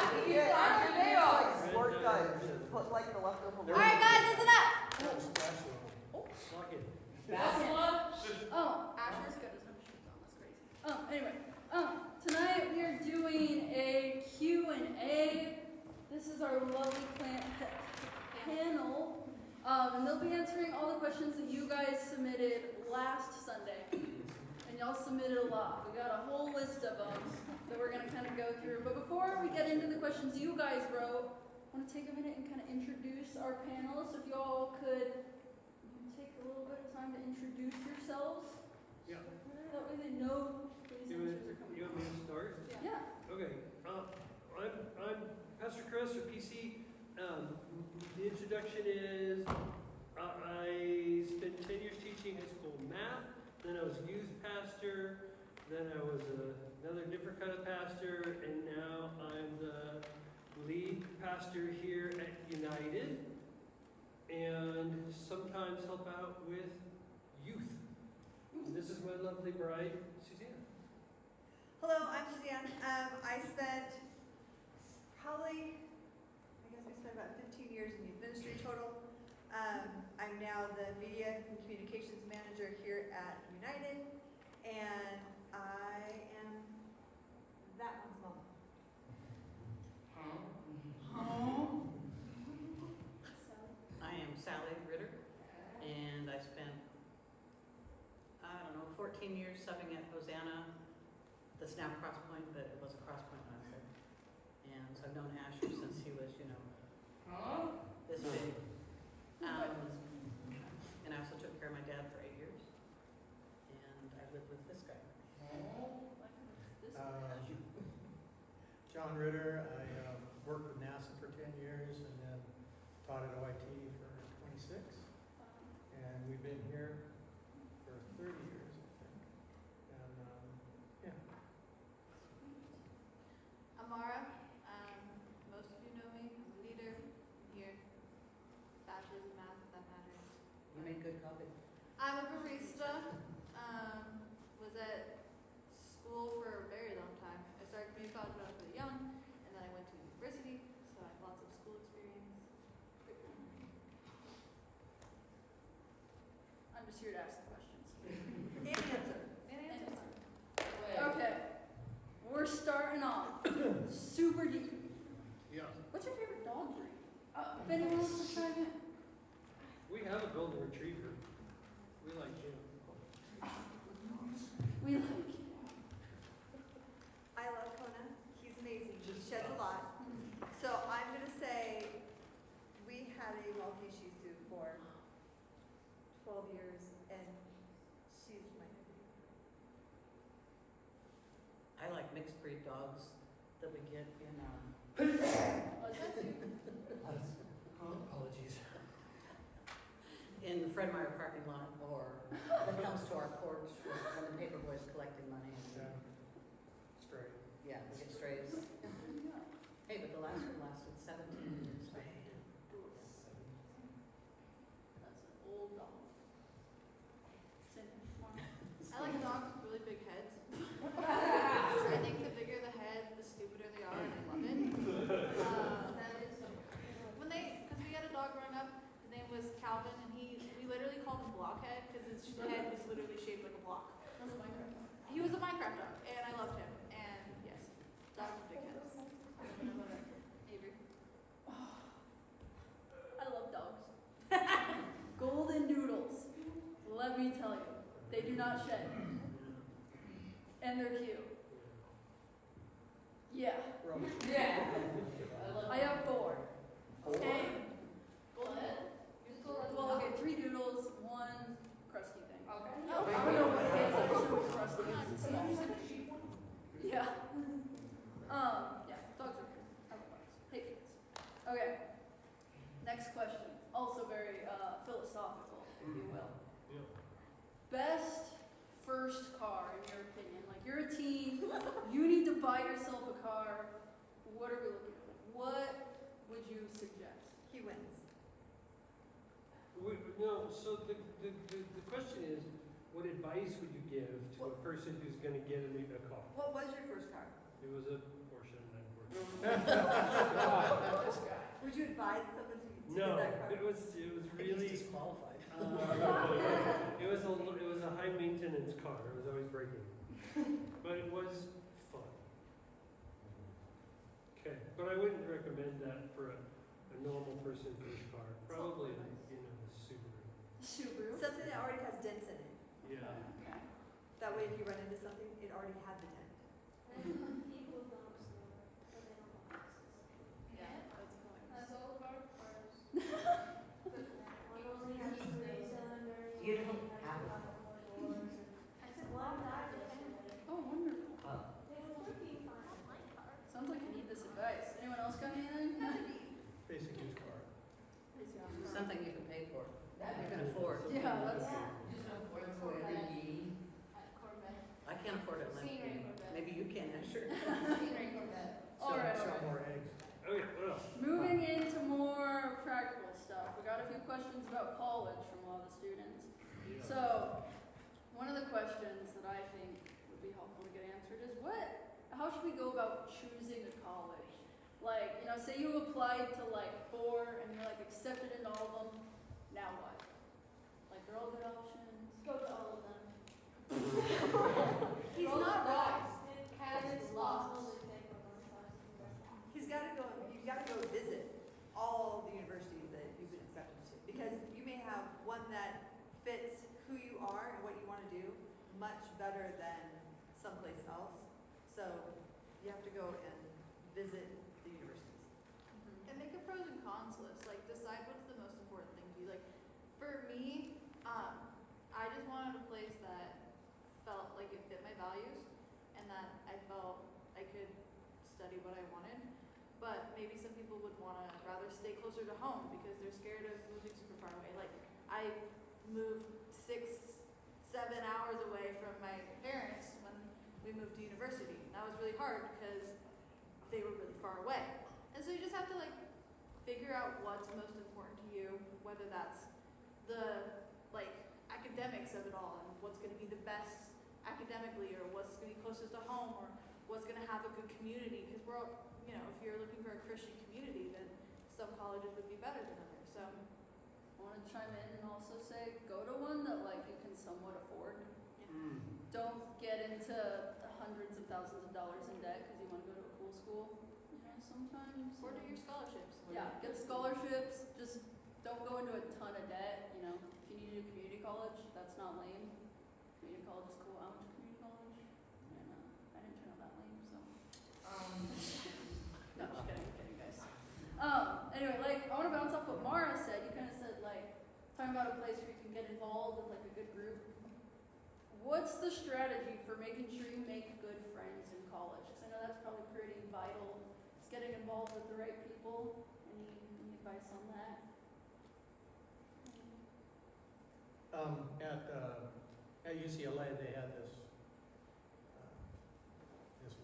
Like sport guys, just put like the leftover. All right, guys, listen up. Fuck it. Oh, Asher's got his own shoes on. That's crazy. Anyway, tonight we are doing a Q&A. This is our lovely panel, and they'll be answering all the questions that you guys submitted last Sunday. And y'all submitted a lot. We got a whole list of them that we're gonna kind of go through. But before we get into the questions you guys wrote, I want to take a minute and kind of introduce our panelists. If y'all could take a little bit of time to introduce yourselves. Yeah. That way they know these answers are coming. You want me to start? Yeah. Okay. I'm Pastor Chris, or PC. The introduction is I spent 10 years teaching high school math. Then I was youth pastor. Then I was another different kind of pastor, and now I'm the lead pastor here at United, and sometimes help out with youth. And this is my lovely bride, Suzanne. Hello, I'm Suzanne. I spent we spent about 15 years in youth ministry total. I'm now the media and communications manager here at United, and I am that one's mom. I am Sally Ritter, and I spent, 14 years subbing at Hosanna. That's now Crosspoint, but it was a Crosspoint when I was there. And so I've known Asher since he was, this big. And I also took care of my dad for 8 years. And I lived with this guy. John Ritter. I worked with NASA for 10 years and then taught at OIT for 26. And we've been here for 30 years, I think. And I'm Marah. Most of you know me. I'm a leader here. Bachelor's in math, if that matters. You made good coffee. I'm a barista. Was at school for a very long time. I started community college when I was really young, and then I went to university, so I have lots of school experience. I'm just here to ask the questions. And answer. Okay. We're starting off super deep. Yeah. What's your favorite dog breed? If anyone wants to chime in. We have a golden retriever. We like him. We like you. I love Kona. He's amazing. He sheds a lot. So I'm going to say we had a Maltese Shih Tzu for 12 years, and she's my favorite. I like mixed breed dogs that we get in, apologies. in the Fred Meyer parking lot, or that comes to our porch when the paper boy's collecting money. Yeah. Straight. Yeah, we get strays. Hey, but the last one lasted 17 years. That's an old dog. I like dogs with really big heads. I think the bigger the head, the stupider they are, and I love it. Because we had a dog growing up, his name was Calvin, and we literally called him Blockhead because his head was literally shaped like a block. He was a Minecraft dog, and I loved him. And yes, dogs with big heads. Avery. I love dogs. Golden doodles. Let me tell you, they do not shed. And they're cute. Yeah. Yeah. I have 4. And well, okay, 3 doodles, 1 crusty thing. Okay. I don't know what it is. I just know it's crusty. It's small. Yeah. Yeah, dogs are good. I love dogs. Hate kids. Okay. Next question. Also very philosophical, if you will. Yeah. Best first car, in your opinion? Like, you're a teen, you need to buy yourself a car. What are we looking at? What would you suggest? He wins. No, so the question is, what advice would you give to a person who's going to get a car? What was your first car? It was a Porsche 914. Would you advise someone to get No, that car? it was really, disqualified. it was a high maintenance car, it was always breaking. But it was fun. Okay, but I wouldn't recommend that for a normal person first car, probably, a Subaru. Subaru. Something that already has dents in it. Yeah. Okay. That way if you run into something, it already had the dent. Yeah, that's going. That's all about cars. You don't have a Oh, wonderful. Sounds like you need this advice. Anyone else got anything? Basic used car. Something you can pay for, you can afford. Yeah, that's. I can't afford a Lamborghini. Maybe you can, sure. All right, Sell all right. more eggs. Okay, what else? Moving into more practical stuff. We got a few questions about college from a lot of the students. So, one of the questions that I think would be helpful to get answered is how should we go about choosing a college? Like, say you applied to like 4 and you're like accepted into all of them, now what? Like, they're all good options. Go to all of them. He's not wrong. Candidates possible to take one class. You've got to go visit all the universities that you've been accepted to. Because you may have one that fits who you are and what you want to do much better than someplace else. So you have to go and visit the universities. And make a pros and cons list. Like, decide what's the most important thing to you. Like, for me, I just wanted a place that felt like it fit my values and that I felt I could study what I wanted. But maybe some people would want to rather stay closer to home because they're scared of moving super far away. Like, I moved 6-7 hours away from my parents when we moved to university. And that was really hard because they were really far away. And so you just have to figure out what's most important to you, whether that's the academics of it all and what's going to be the best academically, or what's going to be closest to home, or what's going to have a good community. Because we're all, if you're looking for a Christian community, then some colleges would be better than others. So I want to chime in and also say, go to one that you can somewhat afford. Don't get into hundreds of thousands of dollars in debt because you want to go to a cool school. Sometimes. order your scholarships. Yeah, get scholarships. Just don't go into a ton of debt. If you need to do community college, that's not lame. Community college is cool. I went to community college, and I didn't turn out that lame. So. No, just kidding, guys. Anyway, I want to bounce off what Marah said. You kind of said talking about a place where you can get involved with a good group. What's the strategy for making sure you make good friends in college? Because I know that's probably pretty vital. It's getting involved with the right people. Any advice on that? At UCLA, they had this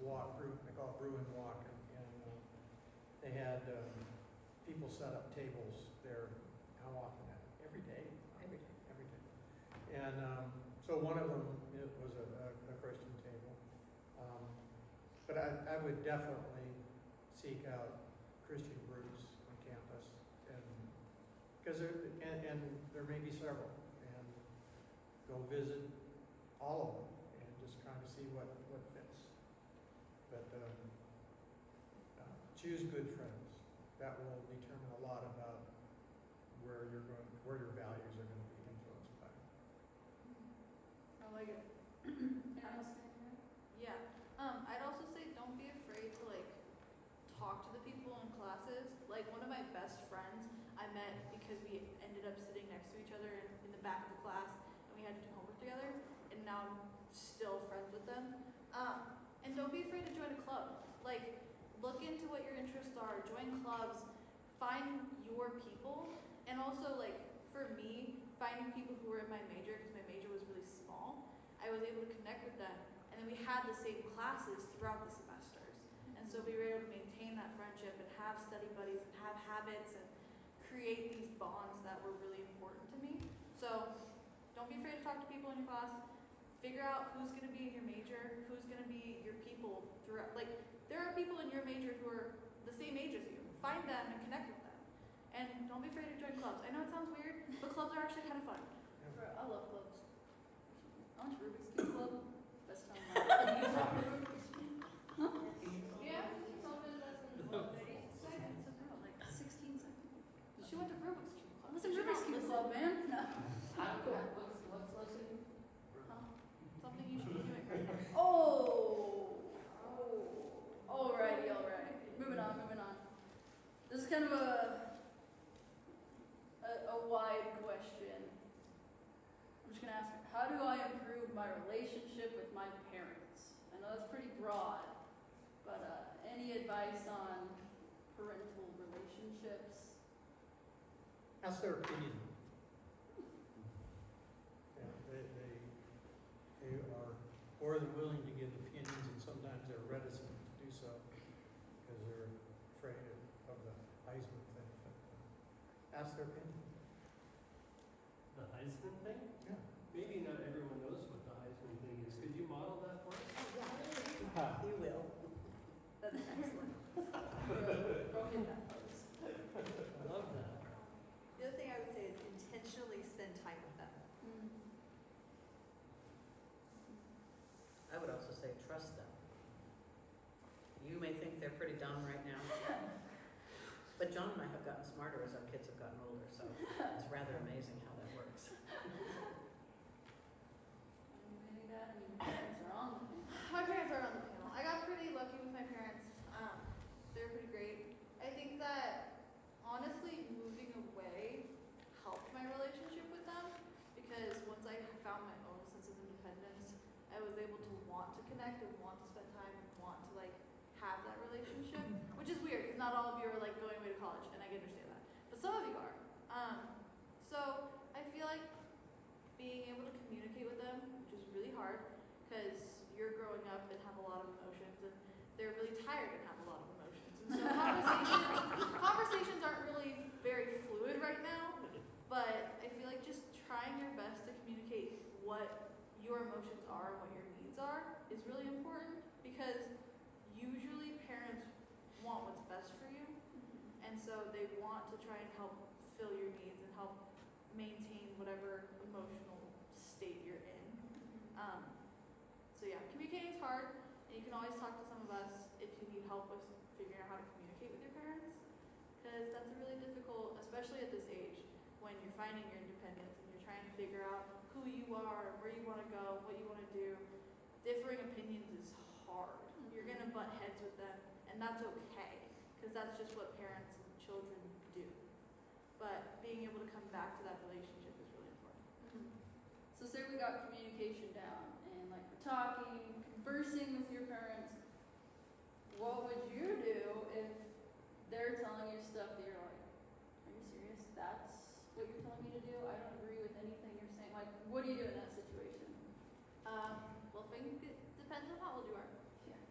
walk group, they call it Bruin Walk, and they had people set up tables there. How often? Every day. Every day. Every day. And so one of them was a Christian table. But I would definitely seek out Christian groups on campus, because there may be several, and go visit all of them and just kind of see what fits. But choose good friends. That will determine a lot about where your values are going to be influenced by. I like it. Anyone else? Yeah. I'd also say don't be afraid to talk to the people in classes. One of my best friends I met because we ended up sitting next to each other in the back of the class, and we had to do homework together, and now I'm still friends with them. And don't be afraid to join a club. Look into what your interests are, join clubs, find your people, and also for me, finding people who were in my major, because my major was really small, I was able to connect with them, and then we had the same classes throughout the semesters. And so we were able to maintain that friendship and have study buddies and have habits and create these bonds that were really important to me. So don't be afraid to talk to people in your class. Figure out who's going to be in your major, who's going to be your people throughout. there are people in your major who are the same age as you. Find them and connect with them. And don't be afraid to join clubs. I know it sounds weird, but clubs are actually kind of fun. Bro, I love clubs. I went to Rubik's Cube Club. Best time of my life. Yeah, something that's in the 30 seconds. Like 16 seconds. She went to Rubik's Cube Club. I was in Rubik's Cube Club, man. No. What's lesson? Something you should be doing right now. Alrighty. Moving on. This is kind of a wide question. I'm just gonna ask, how do I improve my relationship with my parents? I know that's pretty broad, but any advice on parental relationships? Ask their opinion. Yeah, they are more than willing to give opinions, and sometimes they're reticent to do so because they're afraid of the Heisman thing. But, ask their opinion. The Heisman thing? Yeah. Maybe not everyone knows what the Heisman thing is. Could you model that for us? You will. That's excellent. Broken that pose. I love that. The other thing I would say is intentionally spend time with them. I would also say trust them. You may think they're pretty dumb right now, but John and I have gotten smarter as our kids have gotten older, so it's rather amazing how that works. Maybe that, I mean, parents are on the thing. My parents are on the panel. I got pretty lucky with my parents. They're pretty great. I think that honestly, moving away helped my relationship with them because once I found my own sense of independence, I was able to want to connect and want to spend time and want to like have that relationship, which is weird because not all of you are like going away to college, and I can understand that, but some of you are. So I feel like being able to communicate with them, which is really hard because you're growing up and have a lot of emotions, and they're really tired and have a lot of emotions. And so conversations aren't really very fluid right now, but I feel like just trying your best to communicate what your emotions are and what your needs are is really important because usually parents want what's best for you, and so they want to try and help fill your needs and help maintain whatever emotional state you're in. So yeah, communicating is hard, and you can always talk to some of us if you need help with figuring out how to communicate with your parents, because that's really difficult, especially at this age when you're finding your independence and you're trying to figure out who you are, where you want to go, what you want to do. Differing opinions is hard. You're going to butt heads with them, and that's okay, because that's just what parents and children do. But being able to come back to that relationship is really important. So say we got communication down, and like we're talking, conversing with your parents. What would you do if they're telling you stuff that you're like, are you serious? That's what you're telling me to do? I don't agree with anything you're saying. Like, what do you do in that situation? Well, I think it depends on how old you are. Yeah.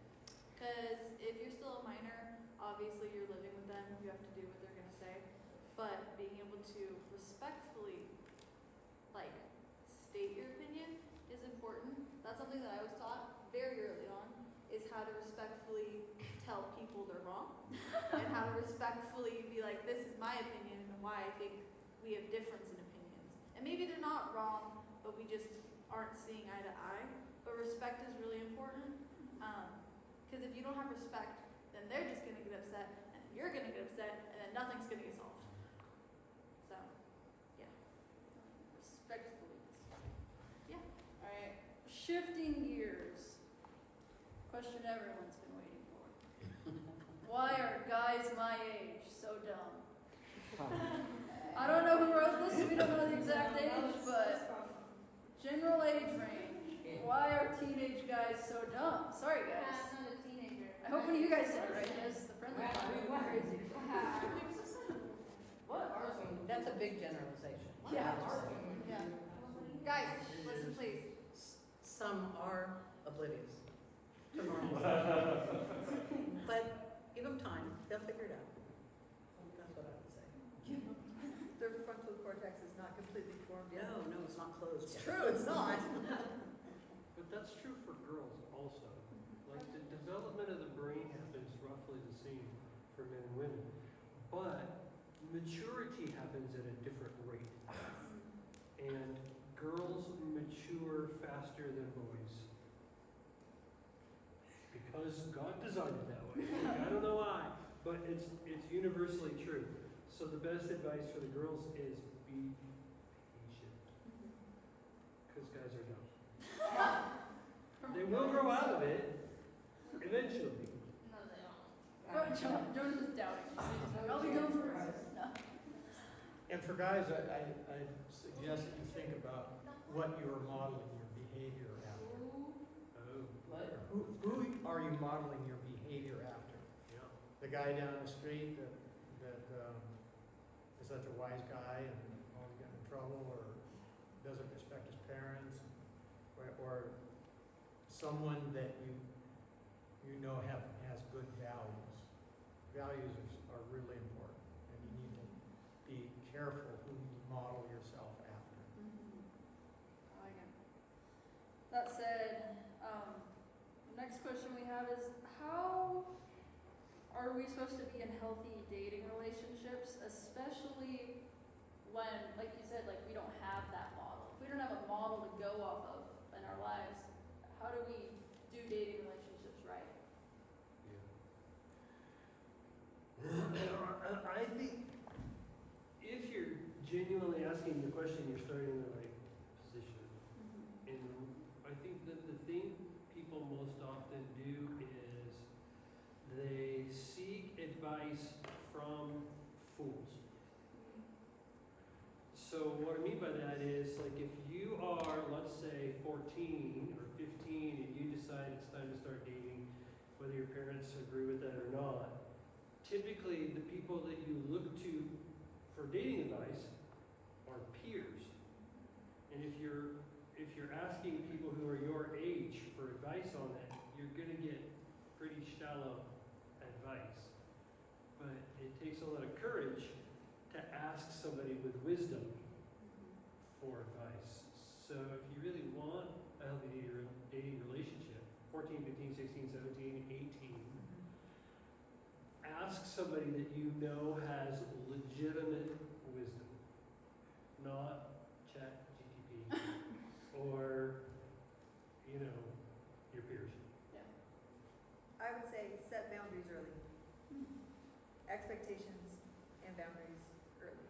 Because if you're still a minor, obviously you're living with them, you have to do what they're going to say. But being able to respectfully, like, state your opinion is important. That's something that I was taught very early on, is how to respectfully tell people they're wrong. And how to respectfully be like, this is my opinion and why I think we have difference in opinions. And maybe they're not wrong, but we just aren't seeing eye to eye. But respect is really important. Because if you don't have respect, then they're just going to get upset, and you're going to get upset, and then nothing's going to get solved. So, yeah. Respectfully. Yeah. All right. Shifting gears. Question everyone's been waiting for. Why are guys my age so dumb? I don't know who wrote this. We don't know the exact age, but general age range. Why are teenage guys so dumb? Sorry, guys. I'm not a teenager. I hope one of you guys did it right. That's the friendly one. What? That's a big generalization. Yeah. Yeah. Guys, listen please. Some are oblivious to normal. But give them time, they'll figure it out. That's what I would say. Their frontal cortex is not completely formed yet. No, it's not closed It's yet. true, it's not. But that's true for girls also. Like the development of the brain has been for men and women. But maturity happens at a different rate. And girls mature faster than boys. Because God designed it that way. I don't know why, but it's universally true. So the best advice for the girls is be patient. Because guys are dumb. They will grow out of it eventually. No, they don't. Jonas is doubting. I'll be done first. No. And for guys, I suggest that you think about what you are modeling your behavior after. Oh, Who are you modeling your behavior after? yeah. The guy down the street that is such a wise guy and always getting in trouble, or doesn't respect his parents, or someone that you know has good values. Values are really important, and you need to be careful who you model yourself after. I like it. That said, the next question we have is, how are we supposed to be in healthy dating relationships, especially when, like you said, like we don't have that model. If we don't have a model to go off of in our lives, how do we do dating relationships right? Yeah. I think if you're genuinely asking the question, you're starting in the right position. And I think that the thing people most often do is they seek advice from fools. So what I mean by that is, like, if you are, let's say, 14 or 15 and you decide it's time to start dating, whether your parents agree with that or not, typically the people that you look to for dating advice are peers. And if you're asking people who are your age for advice on it, you're going to get pretty shallow advice. But it takes a lot of courage to ask somebody with wisdom for advice. So if you really want a healthy dating relationship, 14, 15, 16, 17, 18, ask somebody that you know has legitimate wisdom, not ChatGPT or, your peers. I would say set boundaries early. Expectations and boundaries early.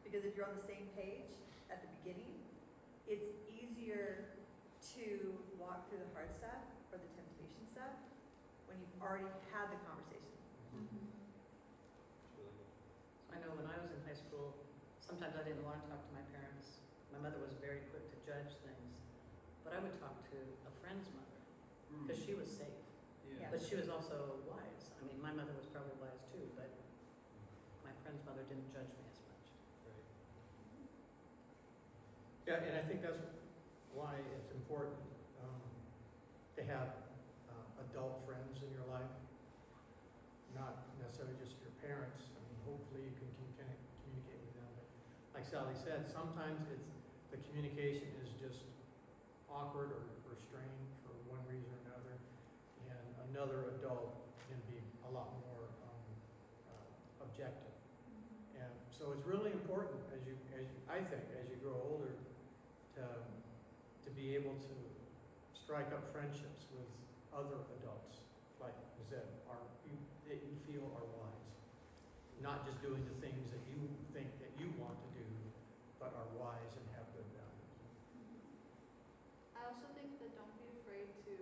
Because if you're on the same page at the beginning, it's easier to walk through the hard stuff or the temptation stuff when you've already had the conversation. I know when I was in high school, sometimes I didn't want to talk to my parents. My mother was very quick to judge things, but I would talk to a friend's mother because she was safe, Yeah. but she was also wise. I mean, my mother was probably wise too, but my friend's mother didn't judge me as much. Yeah, and I think that's why it's important to have adult friends in your life, not necessarily just your parents. I mean, hopefully you can communicate with them. But like Sally said, sometimes the communication is just awkward or strained for one reason or another, and another adult can be a lot more objective. And so it's really important as you grow older to be able to strike up friendships with other adults, like you said, that you feel are wise. Not just doing the things that you think that you want to do, but are wise and have good values. I also think that don't be afraid to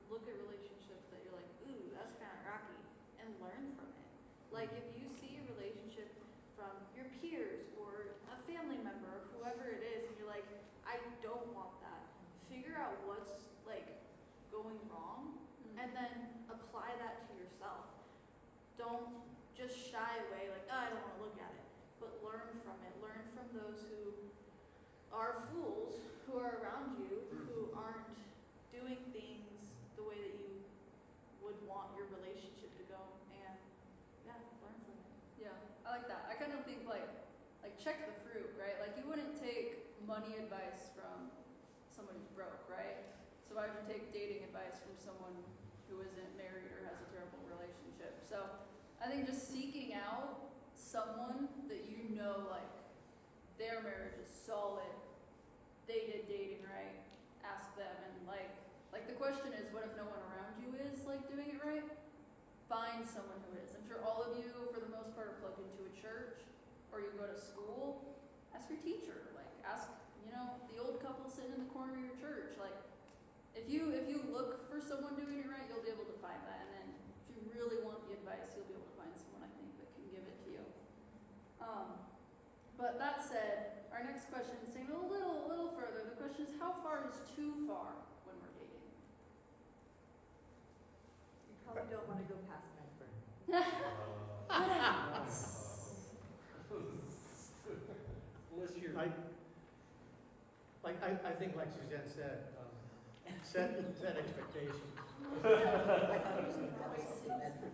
look at relationships that you're like, ooh, that's kind of rocky, and learn from it. Like if you see a relationship from your peers or a family member or whoever it is, and you're like, I don't want that. Figure out what's like going wrong, and then apply that to yourself. Don't just shy away like, oh, I don't want to look at it, but learn from it. Learn from those who are fools, who are around you, who aren't doing things the way that you would want your relationship to go, and yeah, learn from it. Yeah, I like that. I kind of think like check the fruit, right? Like you wouldn't take money advice from someone who's broke, right? So why would you take dating advice from someone who isn't married or has a terrible relationship? relationship. So I think just seeking out someone that you know, like, their marriage is solid, they did dating right, ask them, and like the question is, what if no one around you is like doing it right? Find someone who is. I'm sure all of you, for the most part, are plugged into a church, or you go to school. Ask your teacher. Like, ask, the old couple sitting in the corner of your church. Like, if you look for someone doing it right, you'll be able to find that. And then, if you really want the advice, you'll be able to find someone, I think, that can give it to you. But that said, our next question is taking a little further. The question is, how far is too far when we're dating? You probably don't want to go past Medford. Unless you're. I think like Suzanne said, set expectations. I thought it was going to be Medford.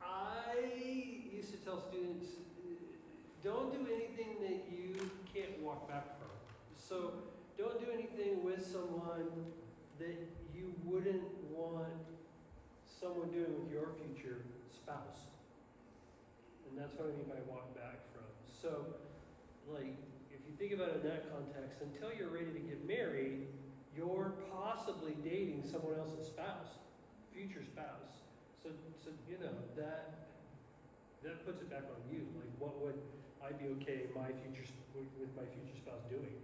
I used to tell students, don't do anything that you can't walk back from. So don't do anything with someone that you wouldn't want someone doing with your future spouse. And that's what I mean by walk back from. So, like, if you think about it in that context, until you're ready to get married, you're possibly dating someone else's spouse, future spouse. So that puts it back on you. Like, what would I be okay with my future spouse doing?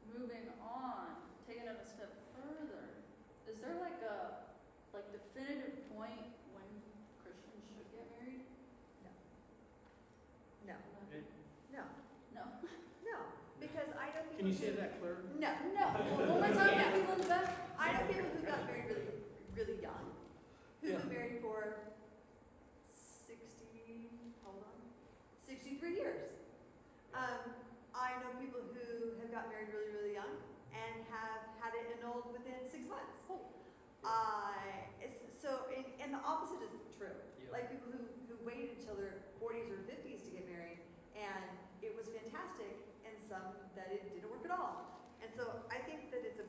Moving on, taking it a step further, is there like a definitive point when Christians should get married? No, It, no, No. no, because I know people. Can you say who- that clearer? No, No. One more time, get people in the back. I know people who got married really, really young, who Yeah. got married for 63 years. I know people who have got married really, really young and have had it annulled within 6 months. And the opposite is true. Yeah. Like people who waited until their 40s or 50s to get married, and it was fantastic, and some that it didn't work at all. And so I think that it's a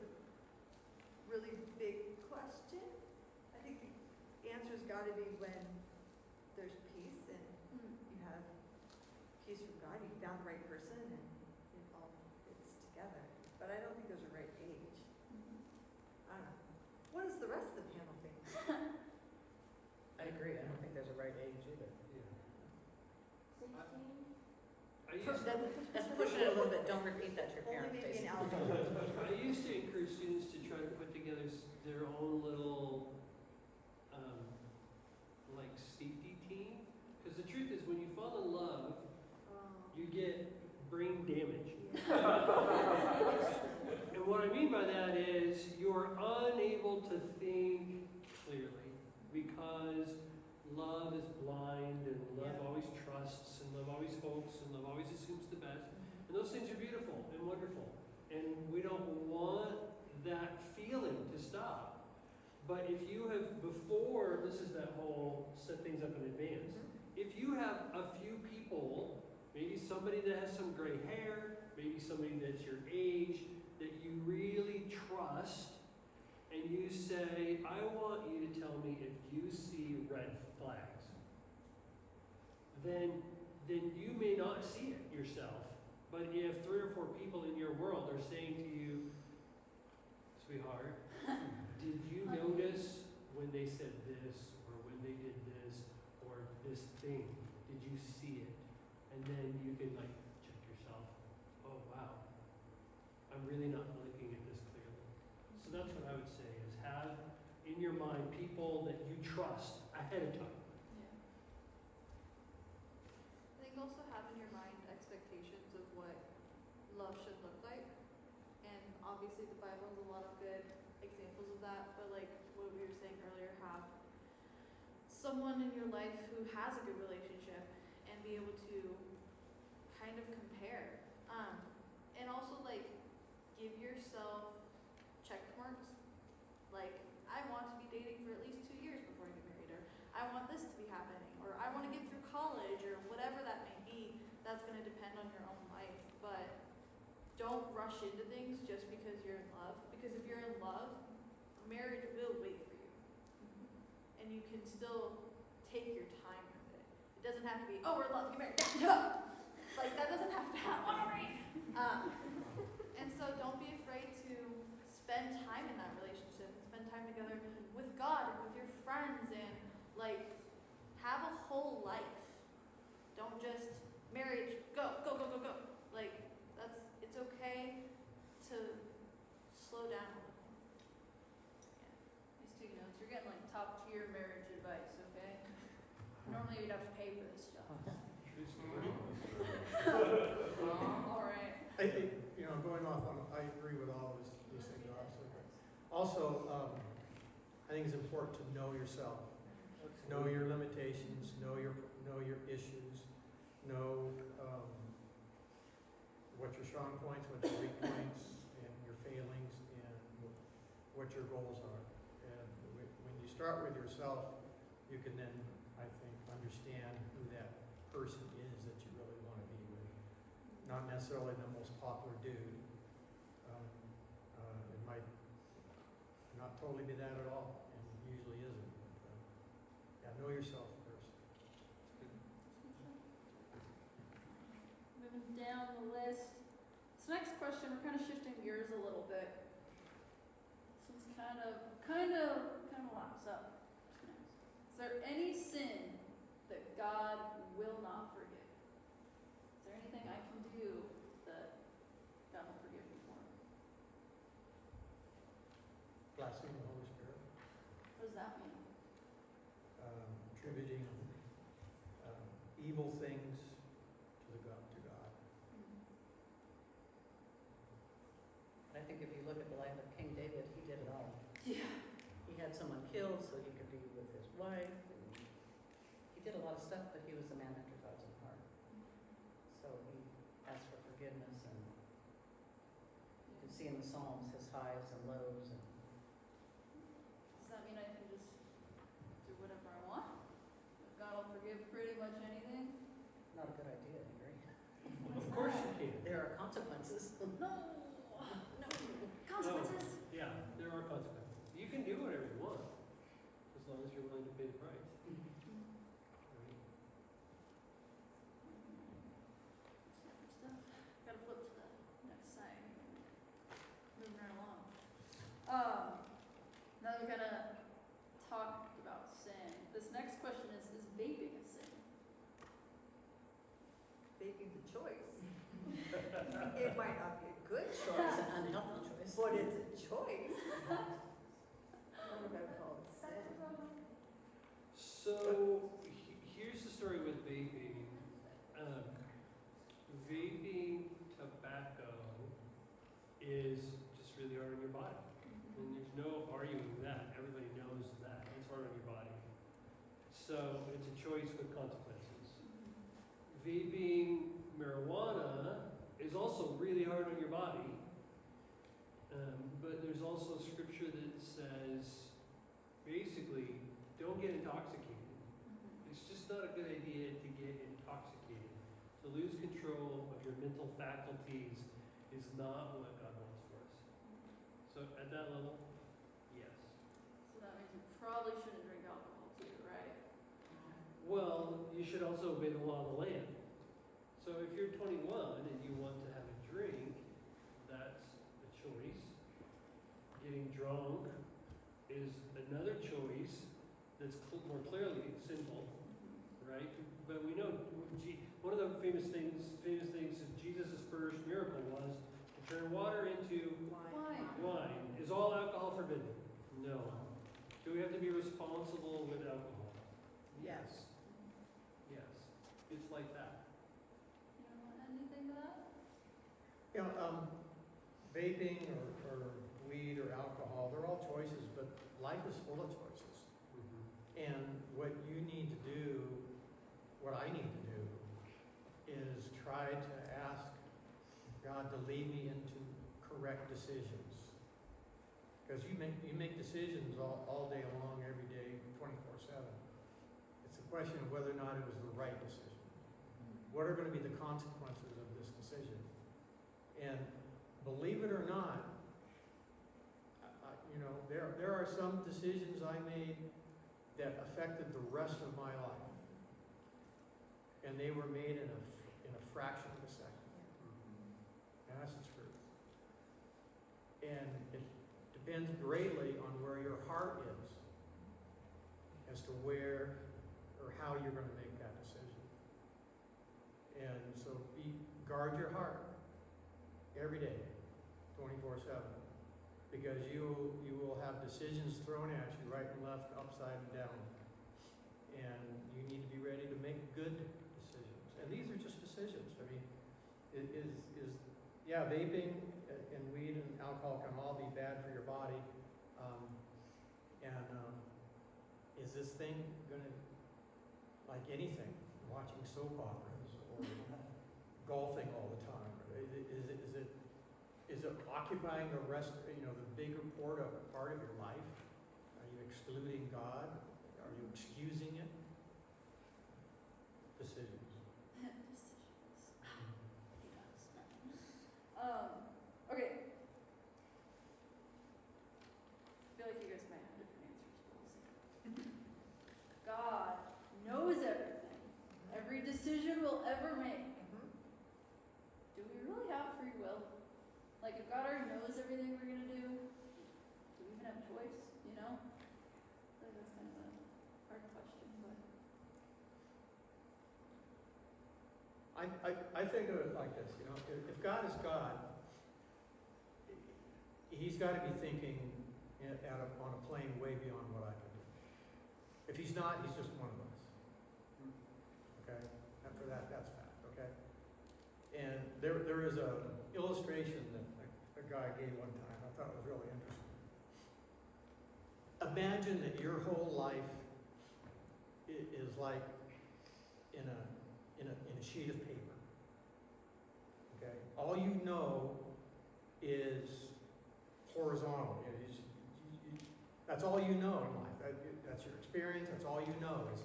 really big question. I think the answer's got to be when there's peace and you have peace from God, you found the right person, and it all fits together. But I don't think there's a right age. I don't know. What does the rest of the panel think? I agree. I don't think there's a right age either. I used to, That's pushing it a little bit. Don't repeat that to your Only parents, maybe an basically. algebra. I used to encourage students to try to put together their own little, like, safety team. Because the truth is, when you fall in love, you get brain damage. And what I mean by that is you're unable to think clearly because love is blind and love always trusts and love always hopes and love always assumes the best. And those things are beautiful and wonderful. And we don't want that feeling to stop. But if you have this is that whole set things up in advance. If you have a few people, maybe somebody that has some gray hair, maybe somebody that's your age, that you really trust, and you say, I want you to tell me if you see red flags, then you may not see it yourself. But if 3 or 4 people in your world are saying to you, sweetheart, did you notice when they said this, or when they did this, or this thing? Did you see it? And then you can like check yourself. Oh wow, I'm really not looking at this clearly. So that's what I would say is have in your mind people that you trust ahead of time. I think also have in your mind expectations of what love should look like. And obviously the Bible has a lot of good examples of that, but like what we were saying earlier, have someone in your life who has a good relationship and be able to kind of compare. And also like give yourself check marks. Like, I want to be dating for at least 2 years before I get married, or I want this to be happening, or I want to get through college, or whatever that may be. That's going to depend on your own life. don't rush into things just because you're in love. Because if you're in love, marriage will wait for you. And you can still take your time with it. It doesn't have to be, oh, we're in love, get married, yeah. Like, that doesn't have to happen. And so don't be afraid to spend time in that relationship and spend time together with God and with your friends and, like, have a whole life. Don't just marriage, go, go, go, go, go. Like, it's okay to slow down a little. These two notes, you're getting like top tier marriage advice, okay? Normally you'd have to pay for this stuff. Alright. I think, going off on, I agree with all of these things also. I think it's important to know yourself, know your limitations, know your issues, know what your strong points, what your weak points, and your failings, and what your goals are. And when you start with yourself, you can then, I think, understand who that person is that you really want to be with. Not necessarily the most popular dude. It might not totally be that at all, and usually isn't. Yeah, know yourself first. Moving down the list. This next question, we're kind of shifting gears a little bit. This one's kind of laps up. Is there any sin that God will not forgive? Is there anything I can do that God will forgive me for? Blaspheme the Holy Spirit. What does that mean? Attributing evil things to God. I think if you look at the life of King David, he did it all. Yeah. He had someone killed so he could be with his wife. And he did a lot of stuff, but he was a man after God's own heart. So he asked for forgiveness, and you can see in the Psalms his highs and lows. And Does that mean I can just do whatever I want? That God will forgive pretty much anything? not a good idea, Avery. Of course you can. There are consequences. No. Consequences. Yeah, there are consequences. You can do whatever you want, as long as you're willing to pay the price. Right? Gotta flip to the next side. Moving right along. Now that we're gonna talk about sin. This next question is vaping a sin? Baking's a choice. It might not be a good It's choice, an unhealthy choice. but it's a choice. I don't know if I would call it sin. So, here's the story with vaping. Vaping tobacco is just really hard on your body. And there's no arguing that. Everybody knows that. It's hard on your body. So, it's a choice with consequences. Vaping marijuana is also really hard on your body. But there's also scripture that says, basically, don't get intoxicated. It's just not a good idea to get intoxicated. To lose control of your mental faculties is not what God wants for us. So at that level, yes. So that means you probably shouldn't drink alcohol too, right? Well, you should also obey the law of the land. So if you're 21 and you want to have a drink, that's a choice. Getting drunk is another choice that's more clearly sinful, right? But we know one of the famous things is Jesus' first miracle was to turn water into wine. Is all alcohol forbidden? No. Do we have to be responsible with alcohol? Yes. Yes. It's like that. You don't want anything to that? Vaping or weed or alcohol, they're all choices, but life is full of choices. And what you need to do, what I need to do, is try to ask God to lead me into correct decisions. Because you make decisions all day long, every day, 24/7. It's a question of whether or not it was the right decision. What are going to be the consequences of this decision? And believe it or not, you know, there are some decisions I made that affected the rest of my life. And they were made in a fraction of a second. And that's the truth. And it depends greatly on where your heart is as to where or how you're going to make that decision. And so guard your heart every day, 24/7. Because you will have decisions thrown at you right and left, upside and down. And you need to be ready to make good decisions. And these are just decisions. I mean, vaping and weed and alcohol can all be bad for your body. Is this thing gonna, like anything, watching soap operas or golfing all the time? Is it occupying the rest, you know, the bigger part of your life? Are you excluding God? Are you excusing it? Decisions. Okay. I feel like you guys might have different answers to this. God knows everything. Every decision we'll ever make. Do we really have free will? Like, if God already knows everything we're going to do we even have choice, you know? I think that's kind of a hard question, but... I think of it like this, you know, if God is God, He's got to be thinking on a plane way beyond what I can do. If He's not, He's just one of us. Okay? After that, that's fact, okay? And there is a illustration that a guy gave one time. I thought it was really interesting. Imagine that your whole life is like in a sheet of paper. Okay? All you know is horizontal. That's all you know in life. That's your experience. That's all you know is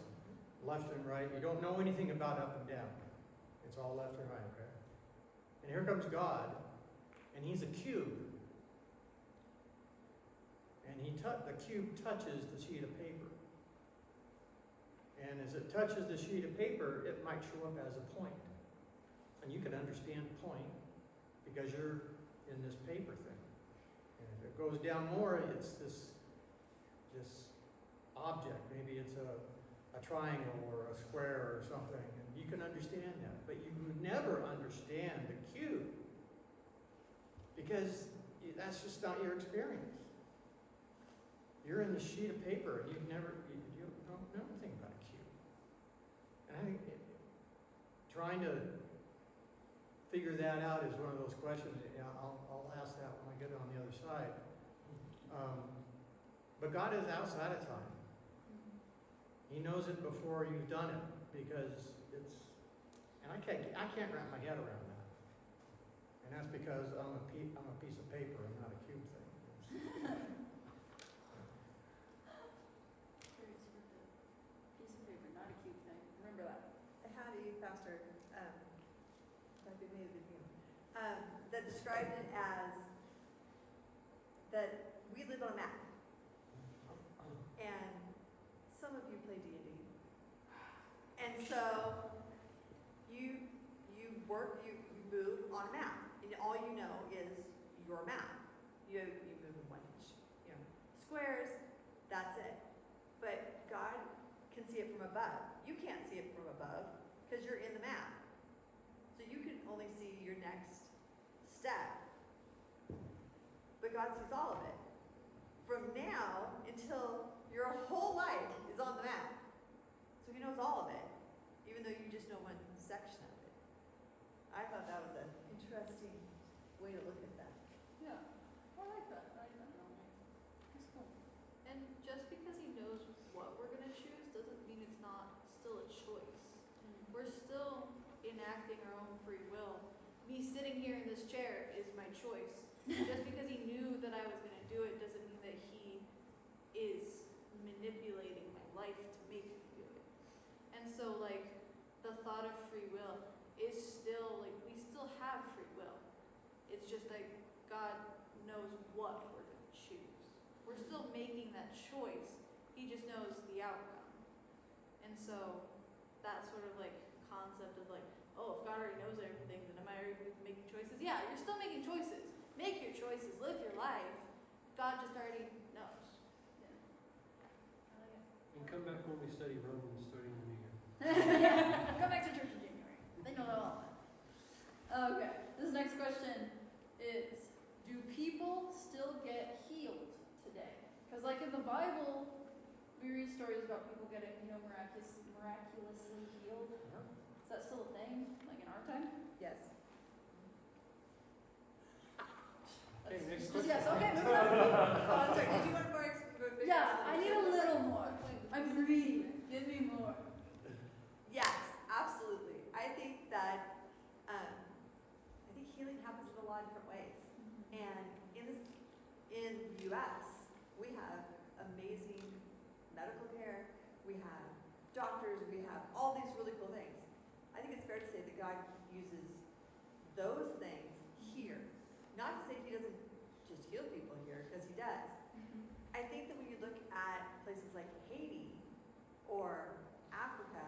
left and right. You don't know anything about up and down. It's all left and right, okay? And here comes God, and He's a cube. And the cube touches the sheet of paper. And as it touches the sheet of paper, it might show up as a point. And you can understand point because you're in this paper thing. And if it goes down more, it's this object. Maybe it's a triangle or a square or something. And you can understand that. But you would never understand the cube because that's just not your experience. You're in the sheet of paper and you don't know anything about a cube. And I think trying to figure that out is one of those questions. Yeah, I'll ask that when I get on the other side. But God is outside of time. He knows it before you've done it because and I can't wrap my head around that. And that's because I'm a piece of paper and not a cube thing. Piece of paper, not a cube thing. Remember that. I had a pastor, that described it as that we live on a map. And some of you play D&D. And so you move on a map. And all you know is your map. You move in 1 inch. You know, squares, that's it. But God can see it from above. You can't see it from above because you're in the map. So you can only see your next step. But God sees all of it. From now until your whole life is on the map. So He knows all of it, even though you just know one section of it. I thought that was an interesting way to look at that. Yeah. I like that. I don't know. That's cool. And just because He knows what we're going to choose doesn't mean it's not still a choice. We're still enacting our own free will. Me sitting here in this chair is my choice. Just because He knew that I was going to do it doesn't mean that He is manipulating my life to make me do it. And so, like, the thought of free will is still, like, we still have free will. It's just like choice. He just knows the outcome. And so that sort of like concept of like, oh, if God already knows everything, then am I already making choices? Yeah, you're still making choices. Make your choices. Live your life. God just already knows. Yeah. I like it. And come back when we study Romans starting in the new year. Yeah. Come back to church in January. They know that all. Okay. This next question is, do people still get healed today? Because like in the Bible, we read stories about people getting, miraculously healed. Is that still a thing? Like in our time? Yes. Okay, next Just question. yes. Okay, moving on. Oh, I'm sorry, did you want more? Yeah, I need a little more. I'm greedy. Give me more. Yes, absolutely. I think that, healing happens in a lot of different ways. And in the US, we have amazing medical care, we have doctors, we have all these really cool things. I think it's fair to say that God uses those things here. Not to say he doesn't just heal people here, because he does. I think that when you look at places like Haiti or Africa,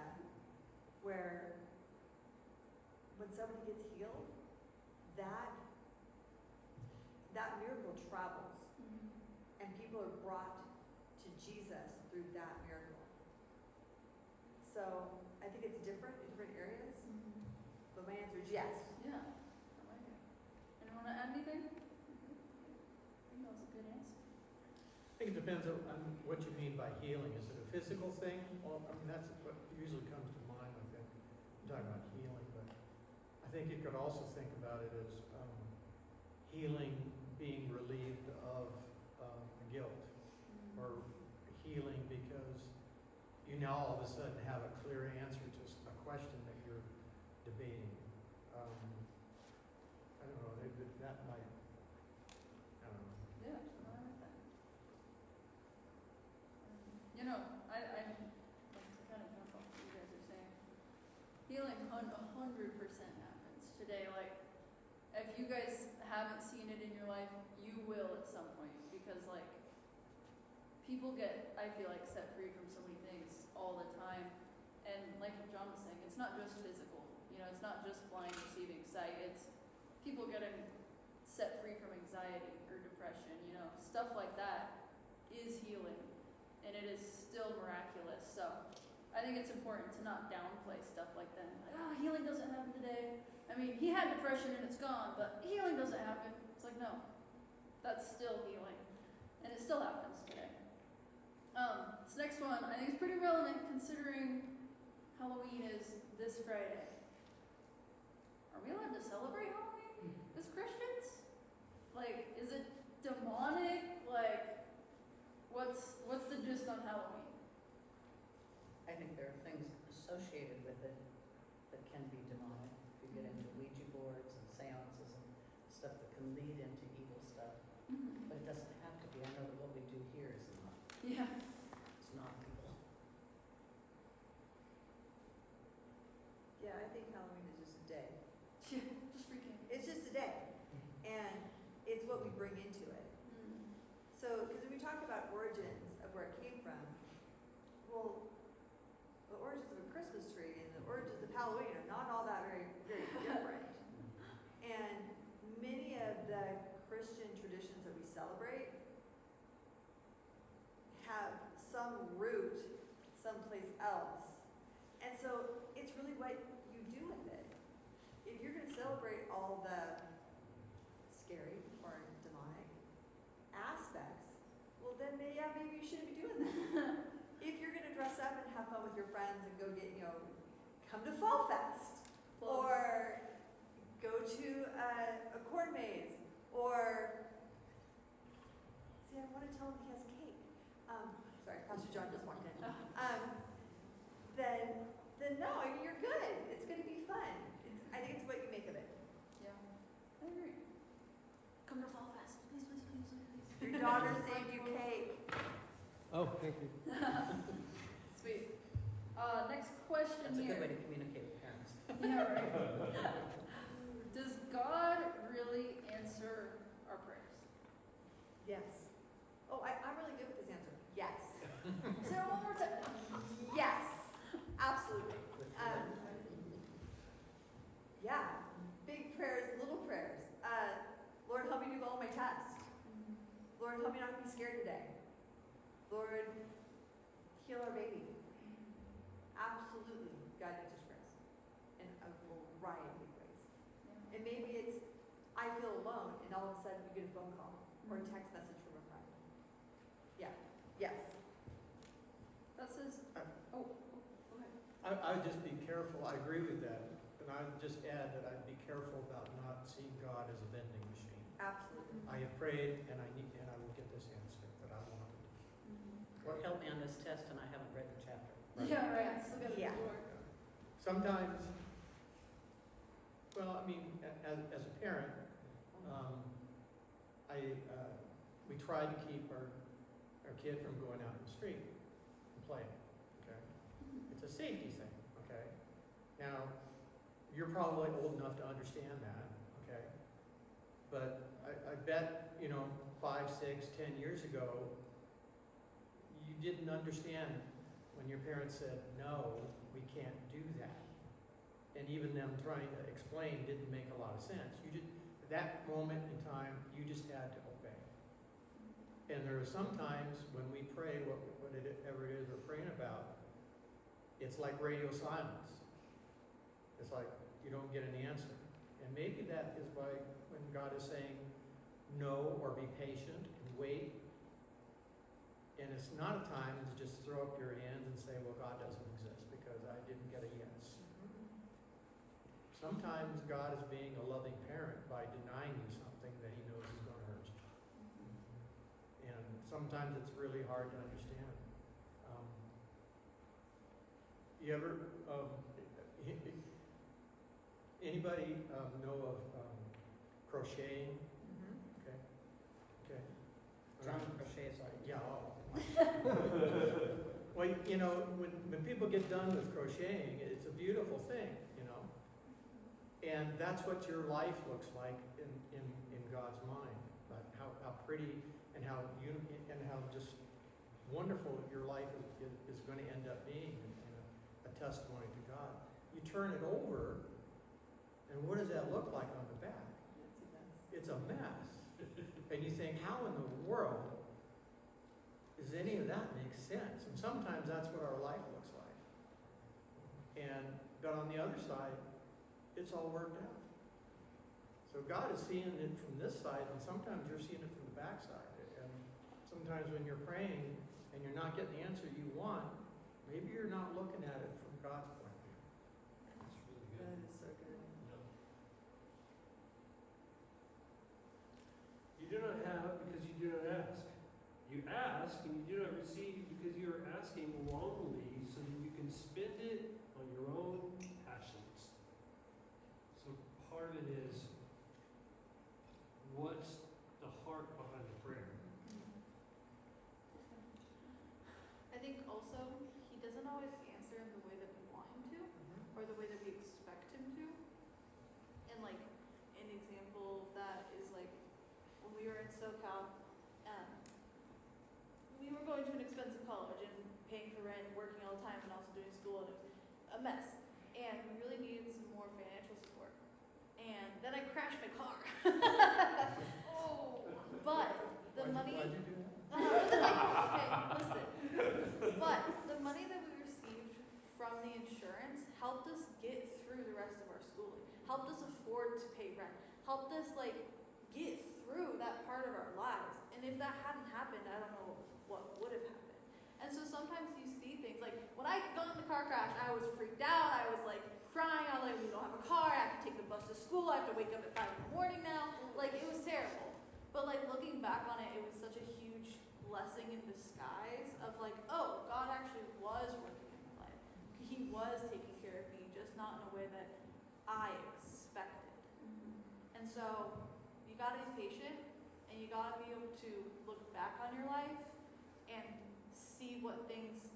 where when somebody gets healed, that miracle travels, and people are brought to Jesus through that miracle. So I think it's different in different areas, but my answer is yes. Yeah, I like it. Anyone want to add anything? I think that was a good answer. I think it depends on what you mean by healing. Is it a physical thing? Well, I mean, that's what usually comes to mind, I think. I'm talking about healing, but I think you could also think about it as healing being relieved of guilt, or healing because you now all of a sudden have a clear answer to a question that you're debating. I don't know, that might, I don't know. Yeah, I like that. I like to kind of jump off what you guys are saying. Healing 100% happens today. Like, if you guys haven't seen it in your life, you will at some point, because like people get, I feel like, set free from so many things all the time. And like what John was saying, it's not just physical. It's not just blind receiving sight. It's people getting set free from anxiety or depression. Stuff like that is healing, and it is still miraculous. So I think it's important to not downplay stuff like that. Like, oh, healing doesn't happen today. I mean, he had depression and it's gone, but healing doesn't happen. It's like, no, that's still healing, and it still happens today. This next one, I think is pretty relevant considering Halloween is this Friday. Are we allowed to celebrate Halloween as Christians? Like, is it demonic? Like, what's the gist on Halloween? I think there are things associated with it that can be demonic. If you get into Ouija boards and seances and stuff that can lead into evil stuff. But it doesn't have to be. I know that what we do here is not. Yeah. It's not evil. Yeah, I think Halloween is just a day. Just freaking. It's just a day, and it's what we bring into it. So, because when we talk about origins of where it came from, well, the origins of a Christmas tree and the origins of Halloween are not all that very, very different. And many of the Christian traditions that we celebrate have some root someplace else. And so it's really what you do with it. If you're going to celebrate all the scary or demonic aspects, well then maybe you shouldn't be doing that. If you're going to dress up and have fun with your friends and go get, come to Fall Fest, or go to a corn maze, or, see, I want to tell him he has cake. Sorry, Pastor John just walked in. Then no, I mean, you're good. It's going to be fun. I think it's what you make of it. Yeah, I agree. Come to Fall Fest, please, please, please, please. Your daughter saved you cake. Oh, thank you. Sweet. Next question That's a here. good way to communicate with parents. Yeah, right. Does God really answer our prayers? Yes. Oh, I'm really good with this answer. Yes. scared today. Lord, heal our baby. Absolutely, God answers prayers in a variety of ways. And maybe it's, I feel alone, and all of a sudden you get a phone call or a text message from a friend. Yeah, yes. That says, oh, go ahead. I would just be careful, I agree with that, and I would just add that I'd be careful about not seeing God as a vending machine. Absolutely. I have prayed, and I will get this answer that I wanted. Or help me on this test and I haven't read the chapter. Yeah, right, still got Yeah. the door. Sometimes, well, I mean, as a parent, we try to keep our kid from going out in the street and playing, okay? It's a safety thing, okay? Now, you're probably old enough to understand that, okay? But I bet, 5, 6, 10 years ago, you didn't understand when your parents said, no, we can't do that. And even them trying to explain didn't make a lot of sense. That moment in time, you just had to obey. And there are some times when we pray whatever it is we're praying about, it's like radio silence. It's like you don't get an answer. And maybe that is why when God is saying no or be patient and wait, and it's not a time to just throw up your hands and say, well, God doesn't exist because I didn't get a yes. Sometimes God is being a loving parent by denying you something that he knows is going to hurt you. And sometimes it's really hard to understand. You ever, anybody know of crocheting? Okay. Okay. John Crochet is like, Yeah. Well, when people get done with crocheting, it's a beautiful thing, And that's what your life looks like in God's mind. But how pretty and how just wonderful your life is going to end up being, and a testimony to God. You turn it over, and what does that look like on the back? It's a mess. And you think, how in the world does any of that make sense? And sometimes that's what our life looks like. But on the other side, it's all worked out. So God is seeing it from this side, and sometimes you're seeing it from the back side. And sometimes when you're praying and you're not getting the answer you want, maybe you're not looking at it from God's point of view. That's really That good. is so good. You do not have because you do not ask. You ask and you do not receive because you are asking wrongly so that you can spend it on your own passions. So part of it is, what's the heart behind the prayer? I think also he doesn't always answer in the way that we want him to, or the way that we expect him to. And like an example of that is like when we were in SoCal, we were going to an expensive college and paying for rent, working all the time, and also doing school, and it was a mess. And we really needed some more financial support. And then I crashed my car. Oh, but the money. Why'd you do that? Okay, listen. But the money that we received from the insurance helped us get through the rest of our schooling, helped us afford to pay rent, helped us get through that part of our lives. And if that hadn't happened, I don't know what would have happened. And so sometimes you see things like when I got in the car crash, I was freaked out. I was crying. I was like, we don't have a car. I have to take the bus to school. I have to wake up at 5 in the morning now. It was terrible. But looking back on it, it was such a huge blessing in disguise of oh, God actually was working in my life. He was taking care of me, just not in a way that I expected. And so you gotta be patient, and you gotta be able to look back on your life and see what things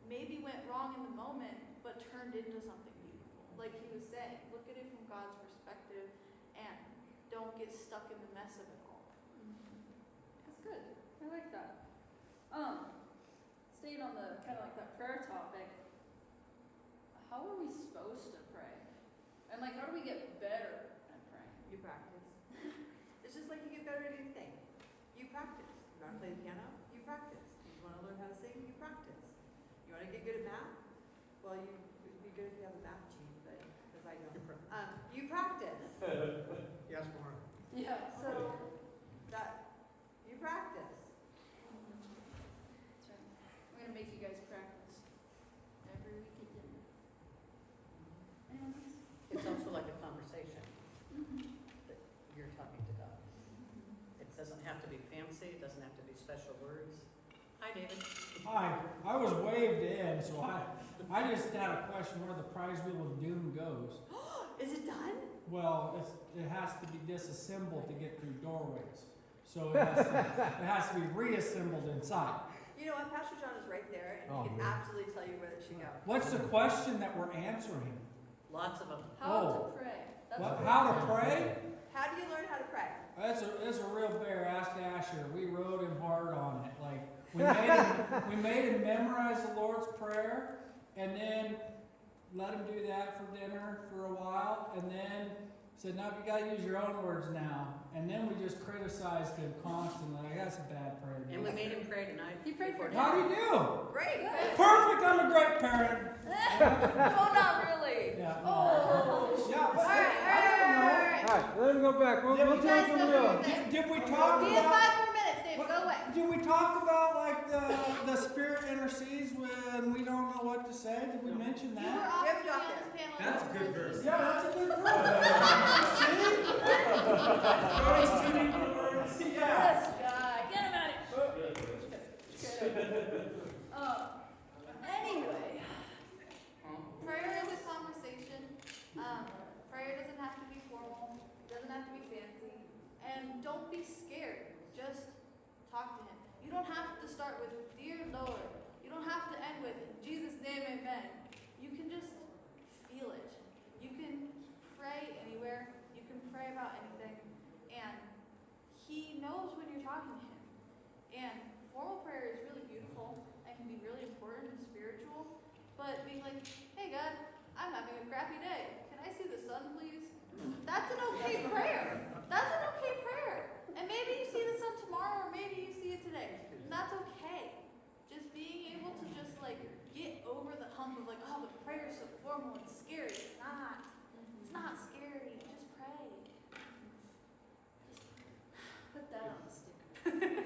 maybe went wrong in the moment, but turned into something beautiful. Like he was saying, look at it from God's perspective and don't get stuck in the mess of it all. That's good. I like that. Staying on the kind of that prayer topic, how are we supposed to pray? And how do we get better at praying? You practice. It's just like you get better at anything. You practice. You want to play want to get good at math? Well, it'd be good if you have a math gene, but, because I don't. You practice. Yes, Marah? Yeah. So, you practice. That's right. We're gonna make you guys practice every week at dinner. Anyone else? It's also like a conversation that you're talking to God. It doesn't have to be fancy, it doesn't have to be special words. Hi, David. Hi, I was waved in, so I just had a question where the prize wheel of doom goes. Is it done? Well, it has to be disassembled to get through doorways, so it has to be reassembled inside. You know what, Pastor John is right there, and Oh, he can man. absolutely tell you where it should go. What's the question that we're answering? Lots of them. How to pray. That's What, what how to pray? How do you learn how to pray? That's a real bear. Ask Asher. We rode him hard on it. Like we made him memorize the Lord's Prayer, and then let him do that for dinner for a while, and then said, "No, you got to use your own words now." And then we just criticized him constantly. Like, that's a bad prayer. And we made him pray tonight. He prayed for before How do dinner. you do? Great. Perfect. I'm a great parent. Oh, not really. Yeah. Oh. Yeah. All right. Alright, let him go back. We'll Did take guys him go down. there. Did we talk We have about? 5 more minutes, Dave. Go away. Did we talk about like the Spirit intercedes when we don't know what to say? Did we mention You were that? offered to be got on there. this panel. That's a good verse. Yeah, that's a good verse. See? Yeah. This guy. Get him out of here. Anyway. Prayer is a conversation. Prayer doesn't have to be formal. It doesn't have to be fancy. And don't be scared. Just talk to him. You don't have to start with, "Dear Lord." You don't have to end with, "In Jesus' name, amen." You can just feel it. You can pray anywhere. You can pray about anything. And he knows when you're talking to him. And formal prayer is really beautiful and can be really important and spiritual. But being like, "Hey God, I'm having a crappy day. Can I see the sun, please?" That's an okay prayer. That's an okay prayer. And maybe you see the sun tomorrow, or maybe you see it today. And that's okay. Just being able to just like get over the hump of like, "Oh, but prayer is so formal and scary." It's not. It's not scary. Just pray. Put that on the sticker.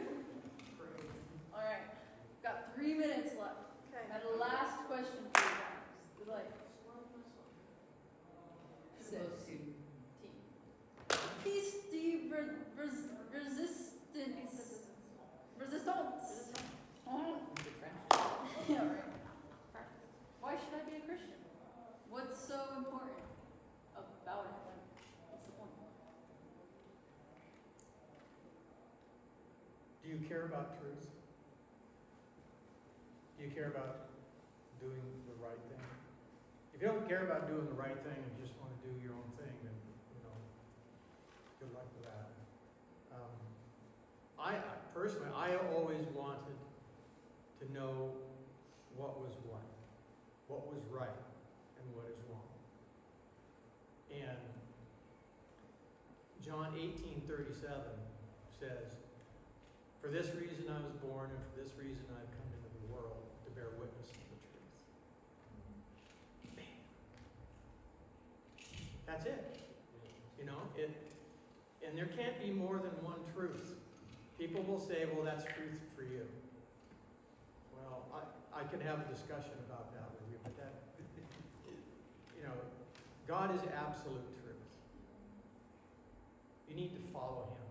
All right. Got 3 minutes left. Okay. Got a last question for you guys. Good luck. Team. Peace, resistance. Oh. Yeah, right. Why should I be a Christian? What's so important about it? What's the point? Do you care about truth? Do you care about doing the right thing? If you don't care about doing the right thing and just want to do your own thing, then, good luck with that. Personally, I always wanted to know what was right, and what is wrong. And John 18:37 says, "For this reason I was born, and for this reason I've come into the world, to bear witness to the truth." Man. That's it. And there can't be more than one truth. People will say, "Well, that's truth for you." Well, I could have a discussion about that with you, but God is absolute truth. You need to follow him.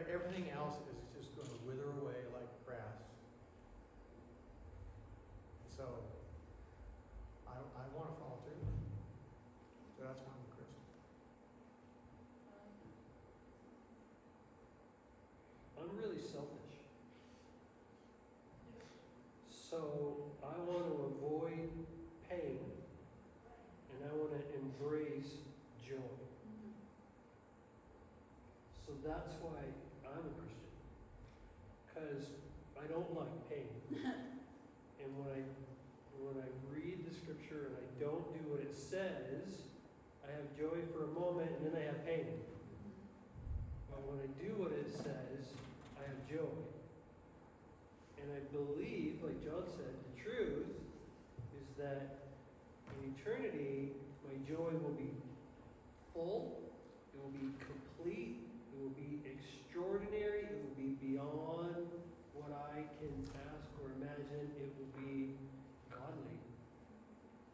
Everything else is just going to wither away like grass. So, I want to follow through. So that's why I'm a Christian. I'm really selfish. So I want to avoid pain, and I want to embrace joy. So that's why I'm a Christian. Because I don't like pain. And when I read the scripture and I don't do what it says, I have joy for a moment and then I have pain. But when I do what it says, I have joy. And I believe, like John said, the truth is that in eternity, my joy will be full, it will be complete, it will be extraordinary, it will be beyond what I can ask or imagine, it will be godly.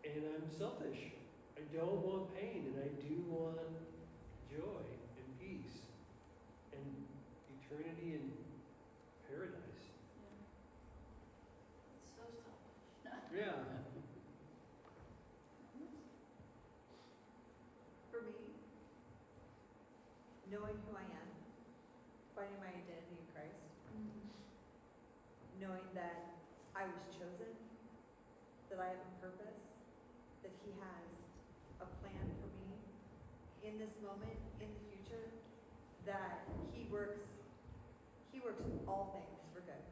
And I'm selfish. I don't want pain, and I do want joy and peace and eternity and paradise. It's so selfish. Yeah. For me, knowing who I am, finding my identity in Christ, knowing that I was chosen, that I have a purpose, that He has a plan for me in this moment, in the future, that He works all things for good,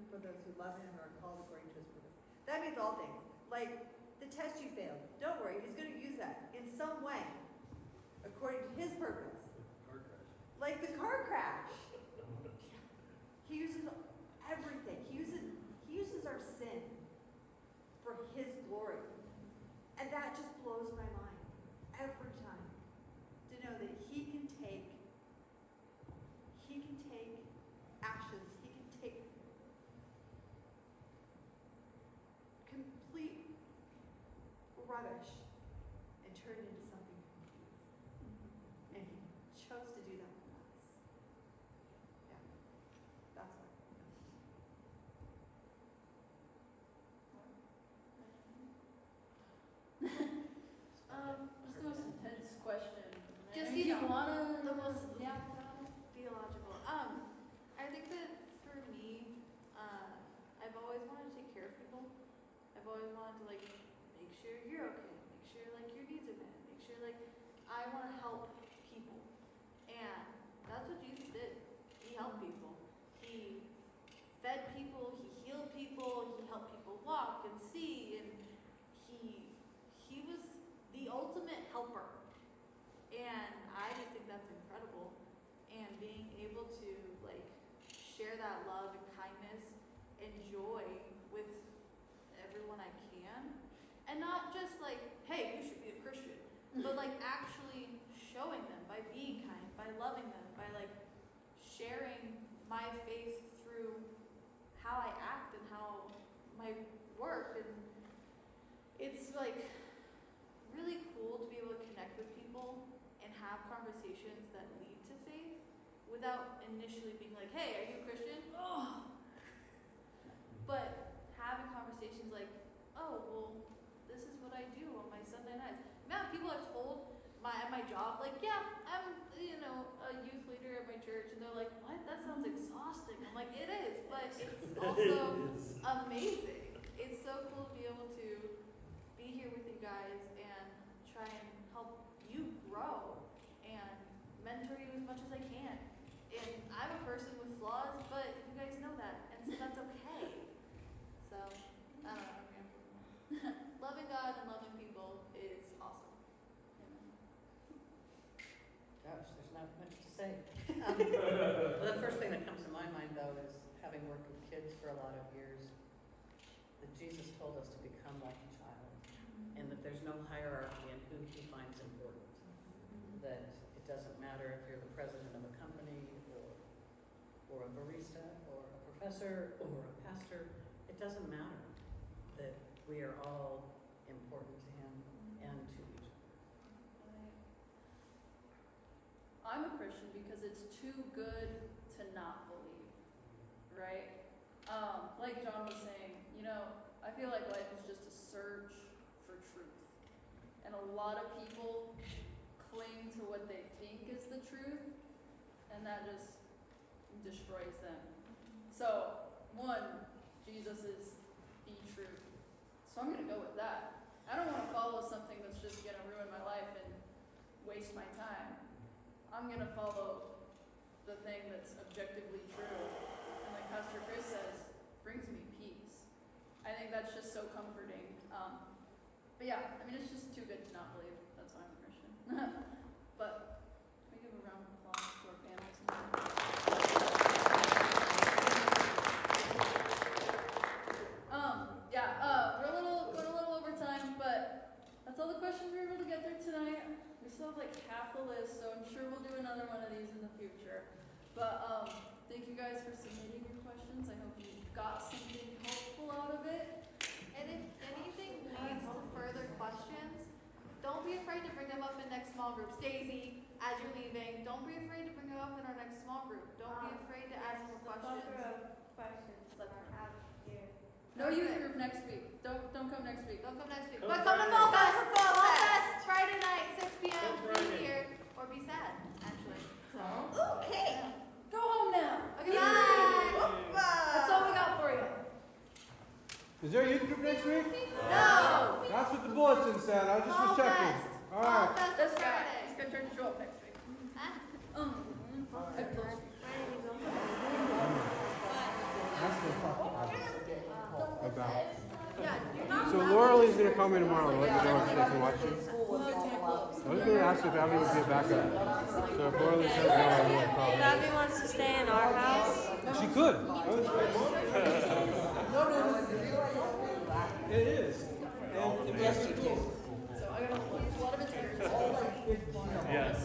for those who love Him or are called according to His purpose. That means all things. Like the test you failed, don't worry, He's going to use that in some way, according to His purpose. Car crash. Like the car crash. He uses everything. He uses our sin for His glory. And that just blows my mind every time to know that He can take ashes, He can take complete rubbish and turn it into something complete. And He chose to do that for us. Yeah, that's why. That's the most intense question. Just, If you wanna, the most yeah. theological. I think that for me, I've always wanted to take care of people. I've always wanted to like make sure you're okay, make sure like your needs are met, make sure like I want to help people, and that's what Jesus did. He helped people. He fed people. He healed people. He helped people walk and see, and he was the ultimate helper. And I just think that's incredible. And being able to like share that love and kindness and joy with everyone I can. And not just like, hey, you should be a Christian, but like actually showing them by being kind, by loving them, by like sharing my faith through how I act and how my work. And it's like really cool to be able to connect with people and have conversations that lead to faith without initially being like, hey, are you a Christian? Oh. But having conversations like, oh, well, this is what I do on my Sunday nights. Man, people are told at my job, like, yeah, I'm, a youth leader at my church, and they're like, what? That sounds exhausting. I'm like, it is, but it's also amazing. It's so cool to be able to be here with you guys and try and help you grow and mentor you as much as I can. And I'm a person with flaws, but you guys know that, and so that's okay. So, I don't know. Loving God and loving people is awesome. Gosh, there's not much to say. Well, the first thing that comes to my mind, though, is having worked with kids for a lot of years, that Jesus told us to become like a child, and that there's no hierarchy in who He finds important. That it doesn't matter if you're the president of a company, or a barista, or a professor, or a pastor. It doesn't matter. That we are all important to Him and to each other. I'm a Christian because it's too good to not believe, right? Like John was saying, I feel like life is just a search for truth. And a lot of people cling to what they think is the truth, and that just destroys them. So, one, Jesus is the truth. So I'm going to go with that. I don't want to follow something that's just going to ruin my life and waste my time. I'm going to follow the thing that's objectively true. And like Pastor Chris says, brings me peace. I think that's just so comforting. But yeah, it's just too good to not believe. That's why I'm a Christian. But can we give a round of applause to our panelists? small groups. Daisy, as you're leaving, don't be afraid to bring it up in our next small group. Don't be afraid to ask more questions. No youth group next week. Don't come next week. Don't come next week. Come But come to Friday. Fall Fest. Come to Fall Fall Fest. Fest, Friday night, 6 p.m. Come Be Friday. here or be sad, actually. So. Okay. Go home now. Okay, bye. That's all we got for you. Is there a youth group next week? No. That's what the bulletin said, I just Fall was checking. Fest. All right. Fall Fest This is guy Friday. is gonna turn to show up next week. Huh? I told you. That's what I'm talking about. Yeah, you're not So allowed Laura to- Lee's gonna come in tomorrow, let me know if she can watch you. I was gonna ask if Abby would be a backup. So if Laura Lee says no, I will call. Abby wants to stay in our house. She could. It is. And investigate. So I got a lot of materials. Yes.